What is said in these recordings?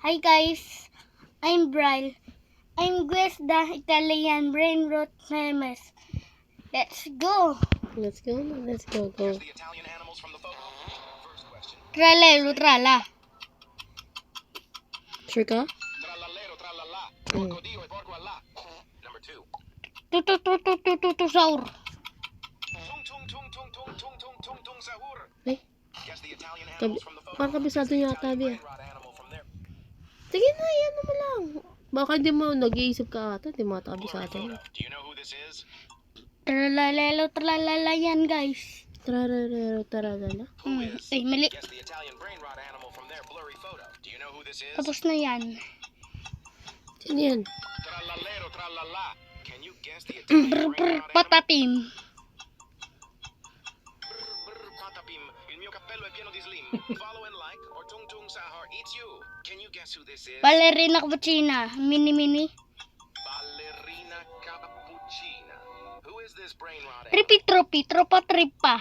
Hi guys, I'm Brian. I'm Guess the Italian brain rot memes. Let's go. Let's go. Let's go. Go. Tralelo trala. Sure ka? Saur. Ay. Parang kabisado niya ata, Bia. Sige na, yan naman lang. Baka hindi mo nag-iisip ka ata, hindi mo ata kabisado. Tralalelo tralala yan guys. Trararero, taralala. Ay, mali. Tapos na yan. Sino yan? Patapim. Ballerina cappuccina. Mini. Ballerina cappuccina. Who is this brain rot? Tripi tropi. Tropa tripa.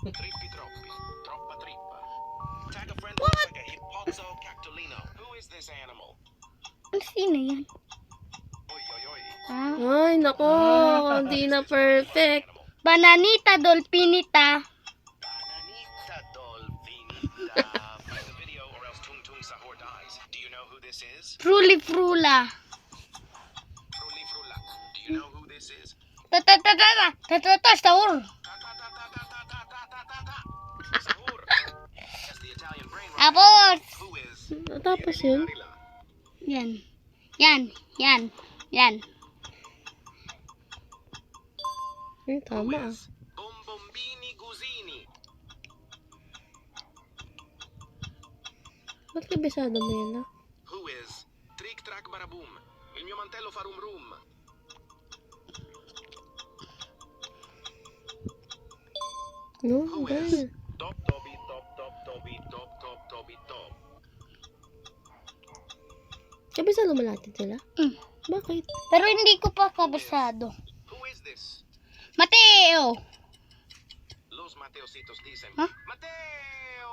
Trippi troppi. Troppa trippa. Tag a friend looks like a Hippozo cactolino. Who is this animal? Ano sino yan? Oy, oy, oy. Ah? Ay, nako. Hindi na perfect. Bananita dolphinita. Bananita dolphinita. Play the video or else Tung Tung Sahur dies. Do you know who this is? Fruli frula. Fruli Frula. Do you know who this is? Saur. Sahur. Yes, the Italian brain rot. Tapos. Who is? Tapos yun. Yan. Ay, Who tama ah. is? Bombombini Guzini. Ba't kabisado mo yan ah? Who is? Trick track baraboom. Il mio mantello fa rum rum. No, Who ganun. is? Top tobi top top tobi top top tobi top. Kabisado mo natin sila? Bakit? Pero hindi ko pa kabisado. Who is this? Mateo. Los Mateositos dicen. Huh? Mateo.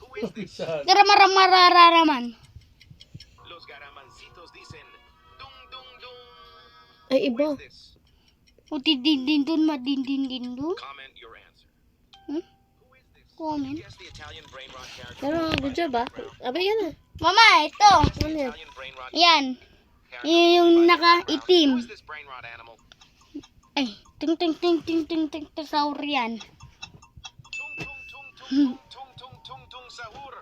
Who is this? Mararaman. Los Garamancitos dicen. Dung dung dung. Ay, Who iba. is this? Utidindindun madindindindun. Comment your answer. Hmm? Who is this? Comment. Guess the Italian brain rot character. Pero, good job ah. Abay, yan ah. Mama, ito. Ano yan? Italian brain rot Yan. character. Yung Who naka-itim. is this brain rot animal? Ay, ting saur yan. Tung tung tung tung tung tung tung tung sahur.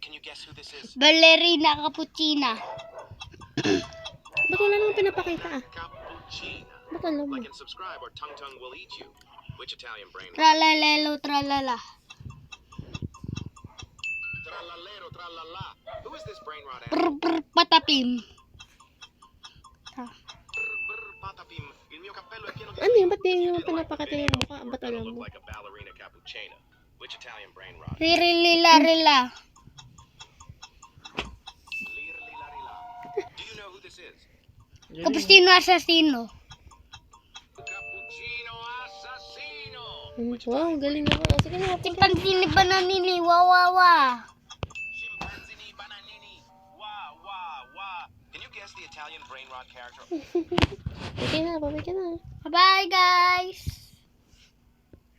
Can you guess who this is? Ballerina cappuccina. Ba't wala naman pinapakita ah? Cappuccina. Ba't alam mo? Like and subscribe or Tung Tung will eat you. Which Italian brain rot? Tralalelo tralala. Tralalero tralala. Who is this brain rot animal? Patapim. Brr patapim. Il mio cappello è pieno di Ano yun? Ba't di You nyo did like the pinapakita video, yung mukha? you were Ba't gonna alam look mo? like a ballerina cappuccina. Which Italian brain rot? Ririlila. Lirlilarila. Do you know who this is? Cappuccino assassino. Cappuccino assassino. Wow, galing naman. Sige na, Chimpanzini bananini. Wawawa. Chimpanzini bananini. Wah wah wah. Can you guess the Italian brain rot character? Okay na, babay ka na. Bye guys.